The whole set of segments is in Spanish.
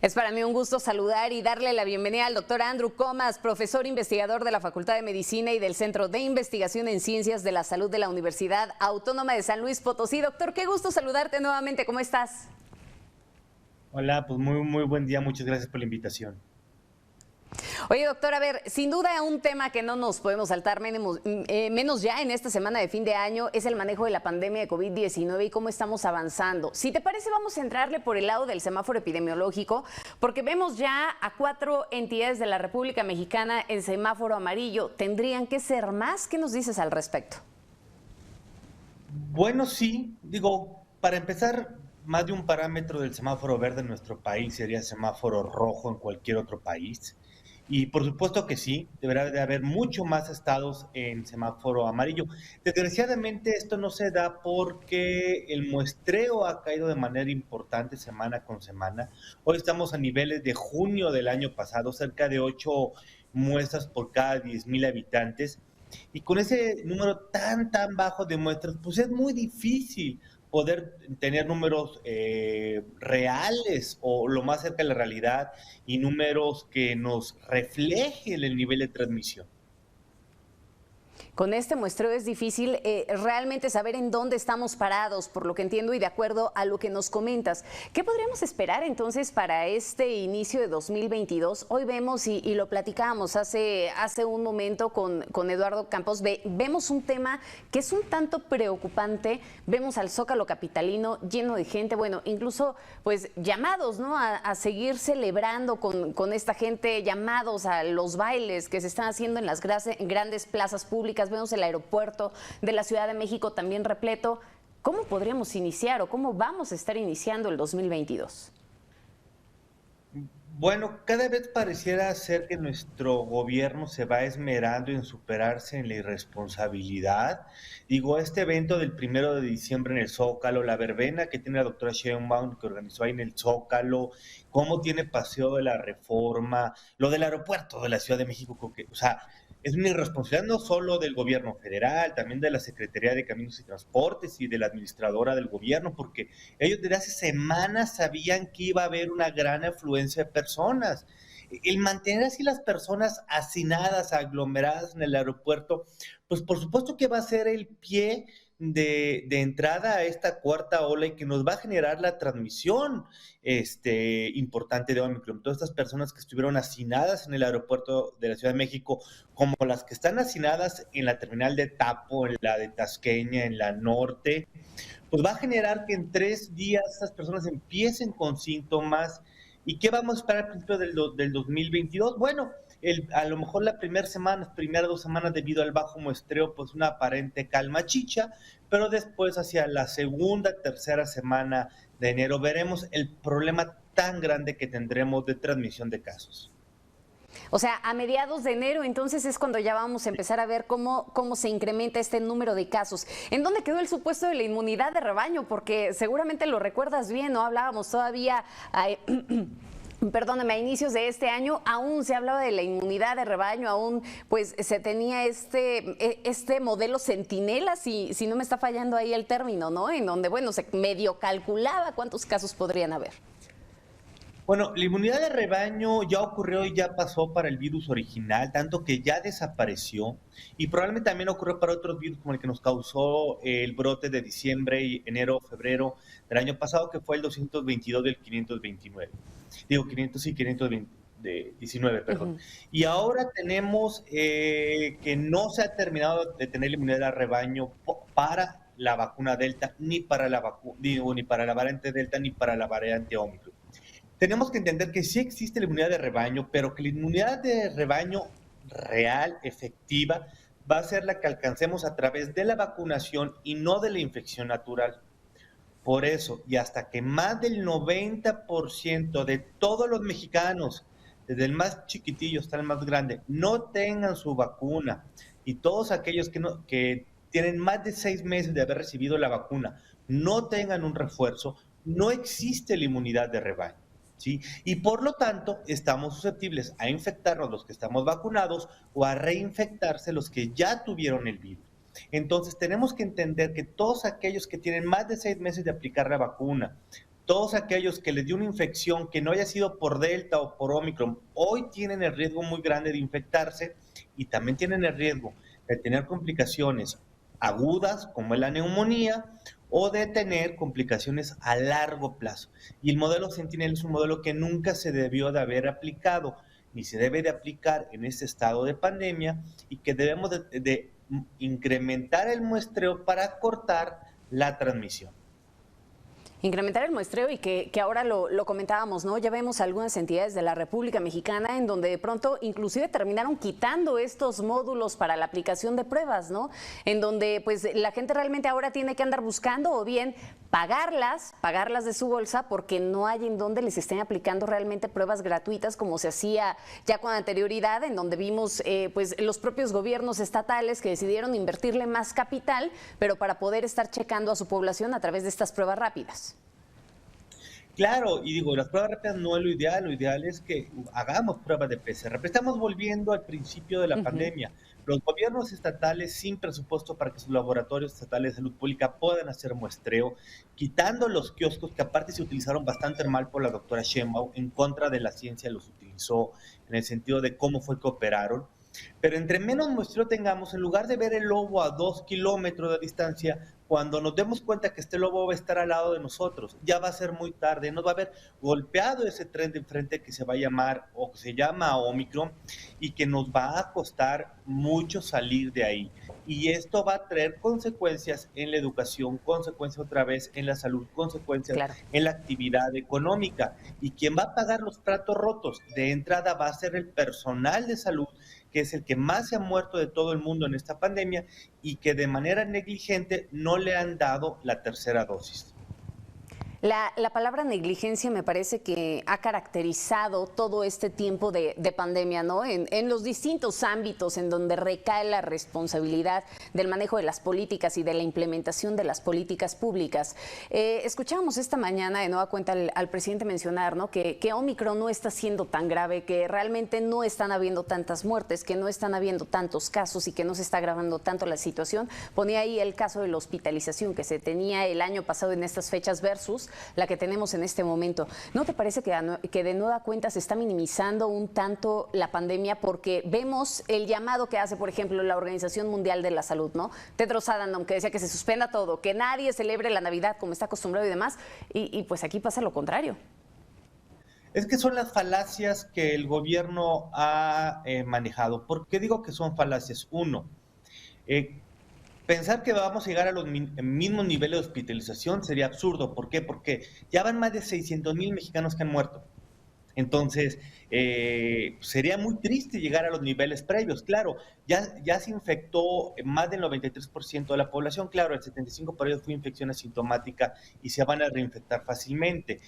Es para mí un gusto saludar y darle la bienvenida al doctor Andrew Comas, profesor investigador de la Facultad de Medicina y del Centro de Investigación en Ciencias de la Salud de la Universidad Autónoma de San Luis Potosí. Doctor, qué gusto saludarte nuevamente. ¿Cómo estás? Hola, pues muy buen día, muchas gracias por la invitación. Oye, doctor, a ver, sin duda un tema que no nos podemos saltar menos ya en esta semana de fin de año es el manejo de la pandemia de COVID-19 y cómo estamos avanzando. Si te parece, vamos a entrarle por el lado del semáforo epidemiológico, porque vemos ya a 4 entidades de la República Mexicana en semáforo amarillo. ¿Tendrían que ser más? ¿Qué nos dices al respecto? Bueno, sí, digo, para empezar, más de un parámetro del semáforo verde en nuestro país sería semáforo rojo en cualquier otro país. Y por supuesto que sí, deberá de haber mucho más estados en semáforo amarillo. Desgraciadamente esto no se da porque el muestreo ha caído de manera importante semana con semana. Hoy estamos a niveles de junio del año pasado, cerca de 8 muestras por cada 10,000 habitantes. Y con ese número tan bajo de muestras, pues es muy difícil poder tener números reales o lo más cerca de la realidad y números que nos reflejen el nivel de transmisión. Con este muestreo es difícil realmente saber en dónde estamos parados, por lo que entiendo y de acuerdo a lo que nos comentas. ¿Qué podríamos esperar entonces para este inicio de 2022? Hoy vemos, y lo platicábamos hace un momento con Eduardo Campos, vemos un tema que es un tanto preocupante. Vemos al Zócalo capitalino lleno de gente, bueno, incluso pues llamados, ¿no?, a seguir celebrando con esta gente, llamados a los bailes que se están haciendo en las grandes plazas públicas. Vemos el aeropuerto de la Ciudad de México también repleto. ¿Cómo podríamos iniciar o cómo vamos a estar iniciando el 2022? Bueno, cada vez pareciera ser que nuestro gobierno se va esmerando en superarse en la irresponsabilidad. Digo, este evento del 1 de diciembre en el Zócalo, la verbena que tiene la doctora Sheinbaum que organizó ahí en el Zócalo, cómo tiene Paseo de la Reforma, lo del aeropuerto de la Ciudad de México, o sea, es una irresponsabilidad no solo del gobierno federal, también de la Secretaría de Caminos y Transportes y de la administradora del gobierno, porque ellos desde hace semanas sabían que iba a haber una gran afluencia de personas. El mantener así las personas hacinadas, aglomeradas en el aeropuerto, pues por supuesto que va a ser el pie de entrada a esta cuarta ola y que nos va a generar la transmisión importante de Omicron. Todas estas personas que estuvieron hacinadas en el aeropuerto de la Ciudad de México, como las que están hacinadas en la terminal de Tapo, en la de Tasqueña, en la norte, pues va a generar que en 3 días estas personas empiecen con síntomas. ¿Y qué vamos a esperar al principio del 2022? Bueno, a lo mejor la primera semana, las primeras 2 semanas debido al bajo muestreo, pues una aparente calma chicha, pero después hacia la segunda, tercera semana de enero veremos el problema tan grande que tendremos de transmisión de casos. O sea, a mediados de enero entonces es cuando ya vamos a empezar a ver cómo se incrementa este número de casos. ¿En dónde quedó el supuesto de la inmunidad de rebaño? Porque seguramente lo recuerdas bien, ¿no? Hablábamos todavía... Perdóname, a inicios de este año aún se hablaba de la inmunidad de rebaño, aún pues se tenía este modelo centinela, si no me está fallando ahí el término, ¿no? En donde, bueno, se medio calculaba cuántos casos podrían haber. Bueno, la inmunidad de rebaño ya ocurrió y ya pasó para el virus original, tanto que ya desapareció y probablemente también ocurrió para otros virus como el que nos causó el brote de diciembre y enero, febrero del año pasado, que fue el 222 del 529. Digo, 500 y 519, perdón. Ujú. Y ahora tenemos que no se ha terminado de tener la inmunidad de rebaño para la vacuna Delta, ni para ni para la variante Delta, ni para la variante Omicron. Tenemos que entender que sí existe la inmunidad de rebaño, pero que la inmunidad de rebaño real, efectiva, va a ser la que alcancemos a través de la vacunación y no de la infección natural. Por eso, y hasta que más del 90% de todos los mexicanos, desde el más chiquitillo hasta el más grande, no tengan su vacuna, y todos aquellos que tienen más de 6 meses de haber recibido la vacuna no tengan un refuerzo, no existe la inmunidad de rebaño. ¿Sí? Y por lo tanto, estamos susceptibles a infectarnos los que estamos vacunados o a reinfectarse los que ya tuvieron el virus. Entonces, tenemos que entender que todos aquellos que tienen más de 6 meses de aplicar la vacuna, todos aquellos que les dio una infección que no haya sido por Delta o por Omicron, hoy tienen el riesgo muy grande de infectarse y también tienen el riesgo de tener complicaciones agudas, como es la neumonía, o de tener complicaciones a largo plazo. Y el modelo Sentinel es un modelo que nunca se debió de haber aplicado, ni se debe de aplicar en este estado de pandemia, y que debemos de incrementar el muestreo para cortar la transmisión. Incrementar el muestreo y que ahora lo comentábamos, ¿no? Ya vemos algunas entidades de la República Mexicana en donde de pronto inclusive terminaron quitando estos módulos para la aplicación de pruebas, ¿no? En donde pues la gente realmente ahora tiene que andar buscando o bien pagarlas de su bolsa porque no hay en donde les estén aplicando realmente pruebas gratuitas como se hacía ya con anterioridad, en donde vimos pues los propios gobiernos estatales que decidieron invertirle más capital, pero para poder estar checando a su población a través de estas pruebas rápidas. Claro, y digo, las pruebas rápidas no es lo ideal es que hagamos pruebas de PCR. Pero estamos volviendo al principio de la pandemia. Los gobiernos estatales sin presupuesto para que sus laboratorios estatales de salud pública puedan hacer muestreo, quitando los kioscos que aparte se utilizaron bastante mal por la doctora Sheinbaum, en contra de la ciencia los utilizó en el sentido de cómo fue que operaron. Pero entre menos muestreo tengamos, en lugar de ver el lobo a 2 kilómetros de distancia, cuando nos demos cuenta que este lobo va a estar al lado de nosotros, ya va a ser muy tarde, nos va a haber golpeado ese tren de enfrente que se va a llamar o que se llama Omicron y que nos va a costar mucho salir de ahí. Y esto va a traer consecuencias en la educación, consecuencias otra vez en la salud, consecuencias Claro. en la actividad económica. Y quien va a pagar los platos rotos de entrada va a ser el personal de salud, que es el que más se ha muerto de todo el mundo en esta pandemia y que de manera negligente no le han dado la tercera dosis. La palabra negligencia me parece que ha caracterizado todo este tiempo de pandemia, ¿no? En los distintos ámbitos en donde recae la responsabilidad del manejo de las políticas y de la implementación de las políticas públicas. Escuchábamos esta mañana de nueva cuenta al presidente mencionar, ¿no? Que Omicron no está siendo tan grave, que realmente no están habiendo tantas muertes, que no están habiendo tantos casos y que no se está agravando tanto la situación. Ponía ahí el caso de la hospitalización que se tenía el año pasado en estas fechas versus la que tenemos en este momento. ¿No te parece que de nueva cuenta se está minimizando un tanto la pandemia? Porque vemos el llamado que hace, por ejemplo, la Organización Mundial de la Salud, ¿no? Tedros Adhanom, que decía que se suspenda todo, que nadie celebre la Navidad como está acostumbrado y demás, y pues aquí pasa lo contrario. Es que son las falacias que el gobierno ha manejado. ¿Por qué digo que son falacias? Uno, eh, pensar que vamos a llegar a los mismos niveles de hospitalización sería absurdo. ¿Por qué? Porque ya van más de 600,000 mexicanos que han muerto. Entonces, sería muy triste llegar a los niveles previos. Claro, ya se infectó más del 93% de la población. Claro, el 75% fue infección asintomática y se van a reinfectar fácilmente.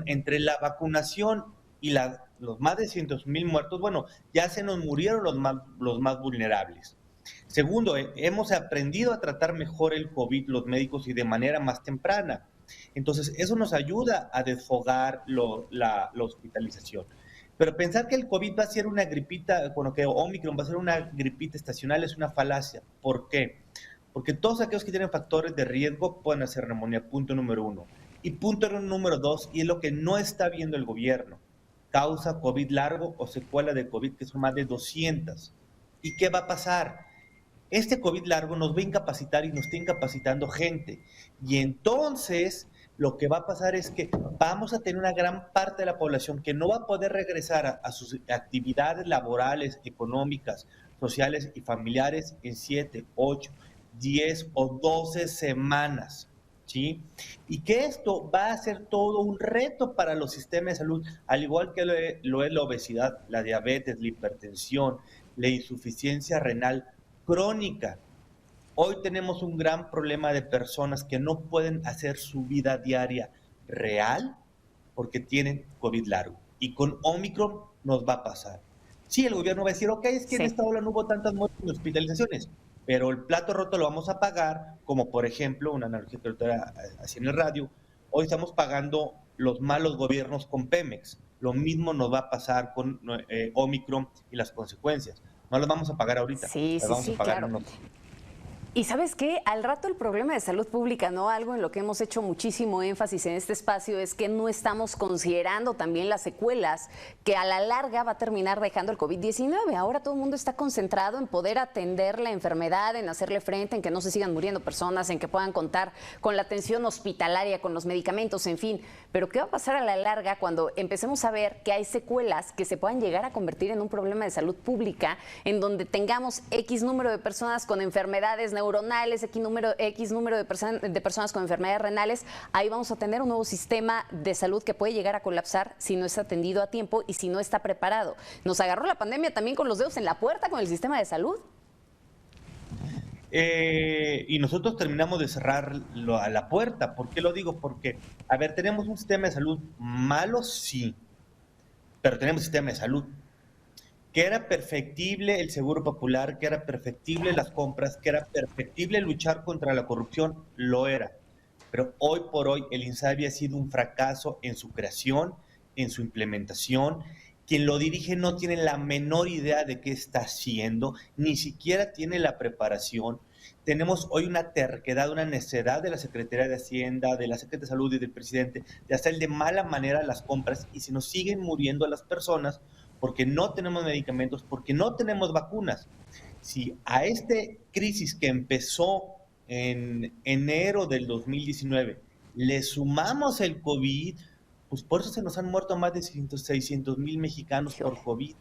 Entre la vacunación y los más de 100,000 muertos, bueno, ya se nos murieron los más vulnerables. Segundo, hemos aprendido a tratar mejor el COVID los médicos y de manera más temprana. Entonces, eso nos ayuda a desfogar la hospitalización. Pero pensar que el COVID va a ser una gripita, bueno, que Omicron va a ser una gripita estacional es una falacia. ¿Por qué? Porque todos aquellos que tienen factores de riesgo pueden hacer neumonía, punto número uno. Y punto número dos, y es lo que no está viendo el gobierno, causa COVID largo o secuela de COVID, que son más de 200. ¿Y qué va a pasar? Este COVID largo nos va a incapacitar y nos está incapacitando gente. Y entonces lo que va a pasar es que vamos a tener una gran parte de la población que no va a poder regresar a sus actividades laborales, económicas, sociales y familiares en 7, 8, 10 o 12 semanas. ¿Sí? Y que esto va a ser todo un reto para los sistemas de salud, al igual que lo es la obesidad, la diabetes, la hipertensión, la insuficiencia renal crónica. Hoy tenemos un gran problema de personas que no pueden hacer su vida diaria real porque tienen COVID largo. Y con Omicron nos va a pasar. Sí, el gobierno va a decir, ok, es que en Sí. esta ola no hubo tantas muertes ni hospitalizaciones, pero el plato roto lo vamos a pagar, como por ejemplo, una analogía que ahorita hacía en el radio, hoy estamos pagando los malos gobiernos con Pemex. Lo mismo nos va a pasar con Omicron y las consecuencias. No las vamos a pagar ahorita, Sí, las sí, vamos a sí, pagar en claro. unos Y ¿sabes qué? Al rato el problema de salud pública, ¿no? Algo en lo que hemos hecho muchísimo énfasis en este espacio es que no estamos considerando también las secuelas que a la larga va a terminar dejando el COVID-19. Ahora todo el mundo está concentrado en poder atender la enfermedad, en hacerle frente, en que no se sigan muriendo personas, en que puedan contar con la atención hospitalaria, con los medicamentos, en fin. Pero ¿qué va a pasar a la larga cuando empecemos a ver que hay secuelas que se puedan llegar a convertir en un problema de salud pública, en donde tengamos X número de personas con enfermedades neuronales, X número de personas con enfermedades renales? Ahí vamos a tener un nuevo sistema de salud que puede llegar a colapsar si no es atendido a tiempo y si no está preparado. Nos agarró la pandemia también con los dedos en la puerta con el sistema de salud. Y nosotros terminamos de cerrar a la puerta. ¿Por qué lo digo? Porque, a ver, tenemos un sistema de salud malo, sí, pero tenemos sistema de salud. Que era perfectible el seguro popular, que era perfectible las compras, que era perfectible luchar contra la corrupción, lo era. Pero hoy por hoy el INSABI ha sido un fracaso en su creación, en su implementación. Quien lo dirige no tiene la menor idea de qué está haciendo, ni siquiera tiene la preparación. Tenemos hoy una terquedad, una necedad de la Secretaría de Hacienda, de la Secretaría de Salud y del presidente de hacer de mala manera las compras, y se nos siguen muriendo las personas porque no tenemos medicamentos, porque no tenemos vacunas. Si a esta crisis que empezó en enero del 2019 le sumamos el COVID, pues por eso se nos han muerto más de 600,000 mexicanos por COVID.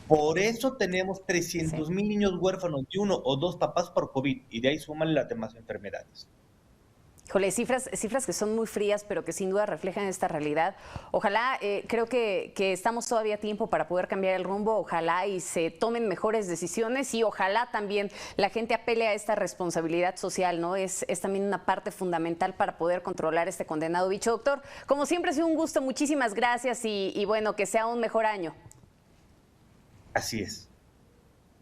Por eso tenemos 300,000 niños huérfanos de uno o dos papás por COVID, y de ahí suman las demás enfermedades. Híjole, cifras que son muy frías, pero que sin duda reflejan esta realidad. Ojalá, creo que estamos todavía a tiempo para poder cambiar el rumbo. Ojalá y se tomen mejores decisiones, y ojalá también la gente apele a esta responsabilidad social, ¿no? Es también una parte fundamental para poder controlar este condenado bicho. Doctor, como siempre ha sido un gusto, muchísimas gracias y bueno, que sea un mejor año. Así es.